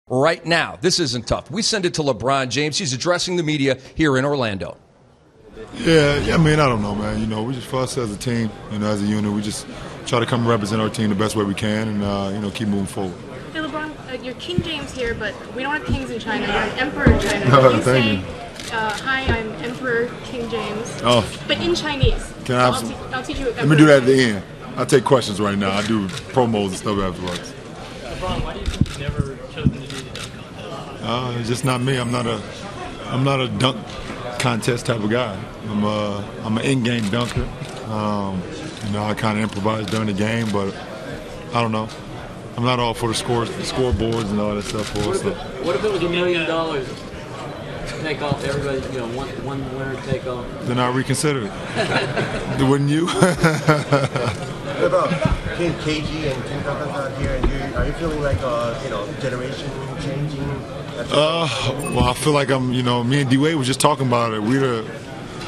right now. This isn't tough. We send it to LeBron James. He's addressing the media here in Orlando. Yeah, I mean, I don't know, man. You know, we just, for us as a team, you know, as a unit, we just try to come and represent our team the best way we can and, you know, keep moving forward. Hey, LeBron, you're King James here, but we don't have kings in China. You're an emperor in China. Can you say, hi, I'm Emperor King James, but in Chinese? Can I'll teach you. Let me do that at the end. I'll take questions right now. I do promos and stuff afterwards. LeBron, why do you think you've never chosen to do the dunk contest? It's just not me. I'm not a dunk contest type of guy. I'm an in-game dunker. You know, I kind of improvise during the game, but I don't know. I'm not all for the scoreboards and all that stuff. What if it was $1 million? Take off everybody, you know, one winner take off. Then I'll reconsider it. Wouldn't you? What about KG and Tim Duncan's out here, and are you feeling like you know, generation changing? Well, I feel like you know, me and D-Wade was just talking about it. You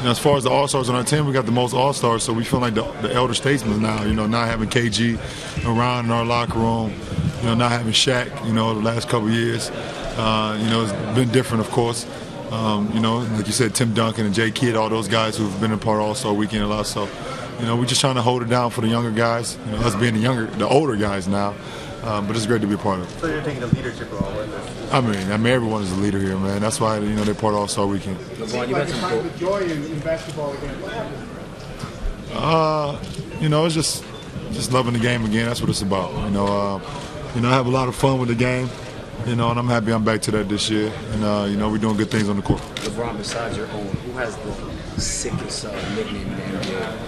know, as far as the All-Stars on our team, we got the most All-Stars, so we feel like the elder statesmen now. You know, not having KG around in our locker room, you know, not having Shaq, you know, the last couple of years. You know, it's been different, of course. You know, like you said, Tim Duncan and Jay Kidd, all those guys who've been a part of All-Star Weekend a lot. So, you know, we're just trying to hold it down for the younger guys. You know, us being the older guys now. But it's great to be a part of it. So you're taking the leadership role in this? I mean, everyone is a leader here, man. That's why, you know, they're part of All-Star Weekend. LeBron, you mentioned the joy in basketball again. What happened? You know, it's just loving the game again. That's what it's about. You know, I have a lot of fun with the game. You know, and I'm happy I'm back to that this year. And, you know, we're doing good things on the court. LeBron, besides your own, who has the sickest nickname in the NBA?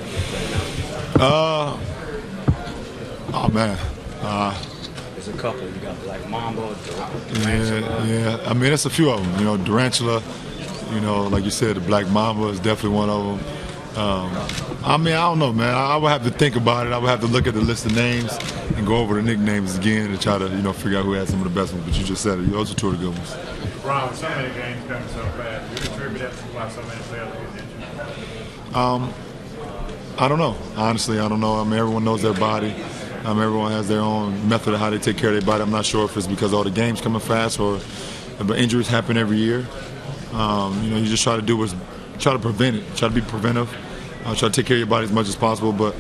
Oh, man. There's a couple. You got Black Mamba, Durantula. Yeah. I mean, it's a few of them. You know, Durantula, you know, like you said, the Black Mamba is definitely one of them. I mean, I don't know, man. I would have to think about it. I would have to look at the list of names and go over the nicknames again and try to, you know, figure out who had some of the best ones. But you just said it. Those are two of the good ones. Ron, with so many games coming so fast, do you attribute that to why so many players are getting injured? I don't know. Honestly, I don't know. I mean, everyone knows their body. Everyone has their own method of how they take care of their body. I'm not sure if it's because all the games coming fast but injuries happen every year. You know, you just try to prevent it. Try to be preventive. Try to take care of your body as much as possible. But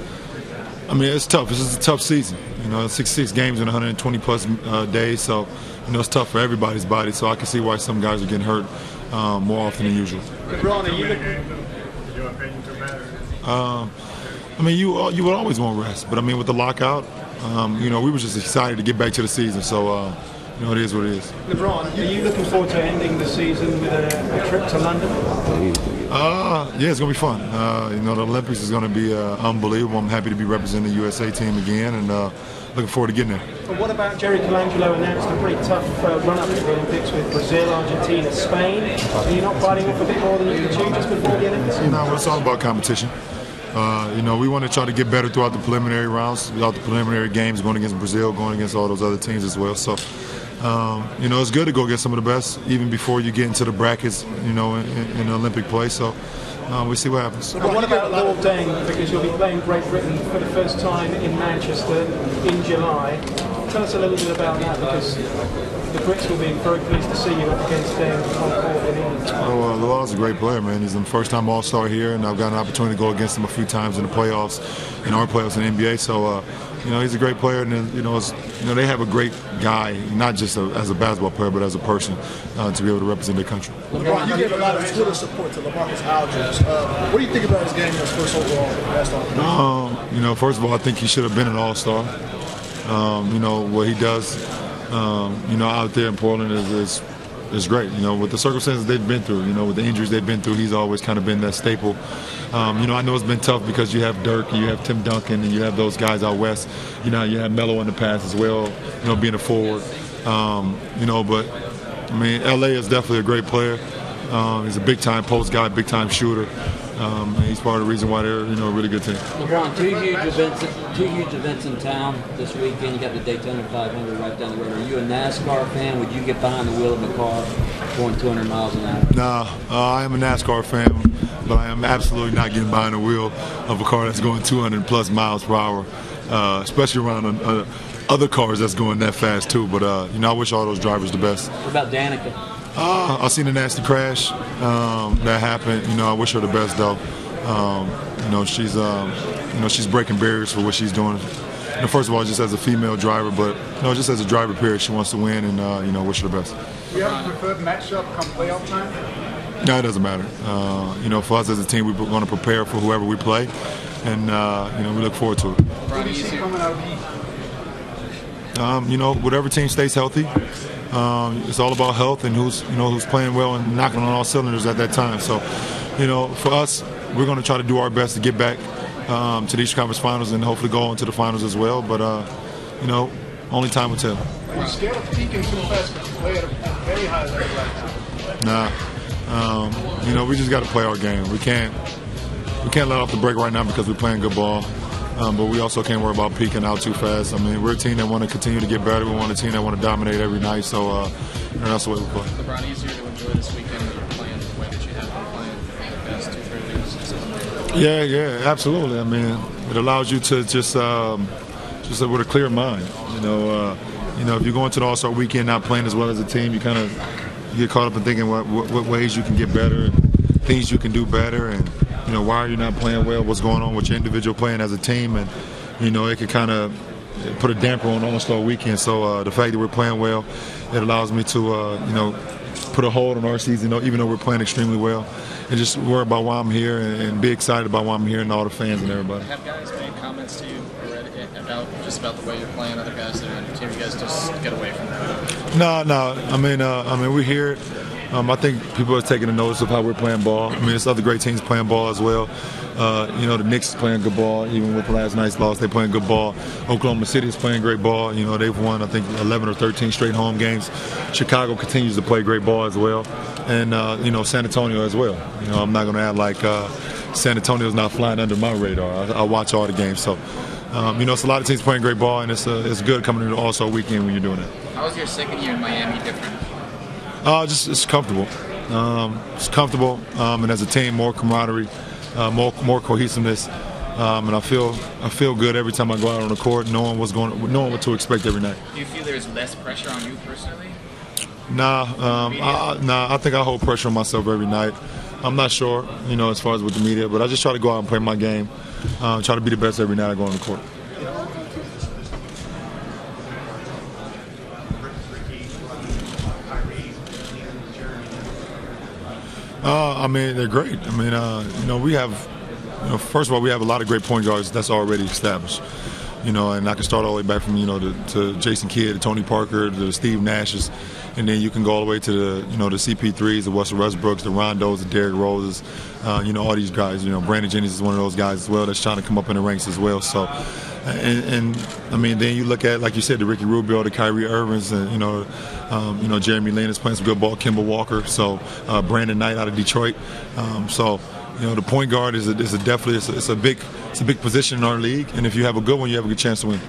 I mean, it's tough. This is a tough season. You know, 66 games in 120 plus days. So, you know, it's tough for everybody's body. So I can see why some guys are getting hurt more often than usual. LeBron, are you looking? Your opinion to matter? I mean, you would always want rest, but I mean, with the lockout, you know, we were just excited to get back to the season. So, you know, it is what it is. LeBron, are you looking forward to ending the season with a trip to London? Yeah, it's gonna be fun. You know, the Olympics is gonna be unbelievable. I'm happy to be representing the USA team again, and looking forward to getting there. But what about Jerry Colangelo announced a pretty tough run-up to the Olympics with Brazil, Argentina, Spain? Are you not biting off a bit more than you can chew just before the Olympics? You know, it's all about competition. You know, we want to try to get better throughout the preliminary rounds, throughout the preliminary games, going against Brazil, going against all those other teams as well. So, you know, it's good to go against some of the best, even before you get into the brackets, you know, in the Olympic play. So, we see what happens. And what about Lord Deng? Because you'll be playing Great Britain for the first time in Manchester in July. Tell us a little bit about that, because the Brits will be very pleased to see you up against Deng on court in England. Oh, well, Lord's a great player, man. He's the first-time All-Star here, and I've got an opportunity to go against him a few times in the playoffs, in our playoffs in the NBA. So, you know, he's a great player, and you know, they have a great guy, not just as a basketball player, but as a person, to be able to represent their country. LeBron, you gave a lot of Twitter support to LaMarcus Aldridge. What do you think about his game as first overall last off? You know, first of all, I think he should have been an All-Star. You know, what he does, you know, out there in Portland is great. You know, with the circumstances they've been through, you know, with the injuries they've been through, he's always kind of been that staple. You know, I know it's been tough because you have Dirk, and you have Tim Duncan, and you have those guys out west. You know, you have Melo in the past as well, you know, being a forward. You know, but, I mean, LA is definitely a great player. He's a big-time post guy, big-time shooter. And he's part of the reason why they're, you know, a really good team. LeBron, two huge events in town this weekend. You got the Daytona 500 right down the road. Are you a NASCAR fan? Would you get behind the wheel of a car going 200 miles an hour? Nah, I am a NASCAR fan, but I am absolutely not getting behind the wheel of a car that's going 200 plus miles per hour, especially around other cars that's going that fast too. But I wish all those drivers the best. What about Danica? I seen a nasty crash that happened. I wish her the best though. She's breaking barriers for what she's doing. First of all, just as a female driver, but just as a driver period, she wants to win, and wish her the best. Do you have a preferred matchup come playoff time? No, it doesn't matter. For us as a team, we're going to prepare for whoever we play, and we look forward to it. What do you see coming out of Heat? Whatever team stays healthy. It's all about health and who's playing well and knocking on all cylinders at that time. So, for us, we're going to try to do our best to get back to the Eastern Conference Finals and hopefully go on to the finals as well. But only time will tell. Are you scared of peaking too fast? Play at a very high level right now. Nah. We just got to play our game. We can't let off the brake right now because we're playing good ball. But we also can't worry about peaking out too fast. We're a team that want to continue to get better. We want a team that want to dominate every night. So that's the way we play. LeBron, easier to enjoy this weekend when you're playing the way that you have been playing the past 2-3 weeks of season? Yeah, absolutely. It allows you to just with a clear mind. If you go into the All-Star weekend not playing as well as a team, you get caught up in thinking what ways you can get better, and things you can do better, and why are you not playing well? What's going on with your individual playing as a team? And it could kind of put a damper on All-Star weekend. So the fact that we're playing well, it allows me to put a hold on our season, even though we're playing extremely well, and just worry about why I'm here and be excited about why I'm here and all the fans and everybody. Have guys made comments to you already about the way you're playing? Other guys that are on your team, you guys just get away from that? No. We're here. I think people are taking a notice of how we're playing ball. It's other great teams playing ball as well. The Knicks is playing good ball. Even with last night's loss, they're playing good ball. Oklahoma City is playing great ball. They've won, I think, 11 or 13 straight home games. Chicago continues to play great ball as well. And, San Antonio as well. I'm not going to act like San Antonio's not flying under my radar. I watch all the games. So, it's a lot of teams playing great ball, and it's good coming into the All-Star weekend when you're doing it. How was your second year in Miami different? It's comfortable. It's comfortable, and as a team, more camaraderie, more cohesiveness, and I feel good every time I go out on the court, knowing what to expect every night. Do you feel there's less pressure on you personally? Nah. I think I hold pressure on myself every night. I'm not sure, as far as with the media, but I just try to go out and play my game, try to be the best every night I go on the court. They're great. We have, first of all, we have a lot of great point guards that's already established. And I can start all the way back from, to Jason Kidd, to Tony Parker, to Steve Nash's, and then you can go all the way to the, the CP3s, the Russell Westbrooks, the Rondos, the Derrick Roses, all these guys. Brandon Jennings is one of those guys as well that's trying to come up in the ranks as well. So, then you look at, like you said, the Ricky Rubio, the Kyrie Irvings, and Jeremy Lin is playing some good ball, Kemba Walker, so Brandon Knight out of Detroit. The point guard is a big position in our league, and if you have a good one, you have a good chance to win.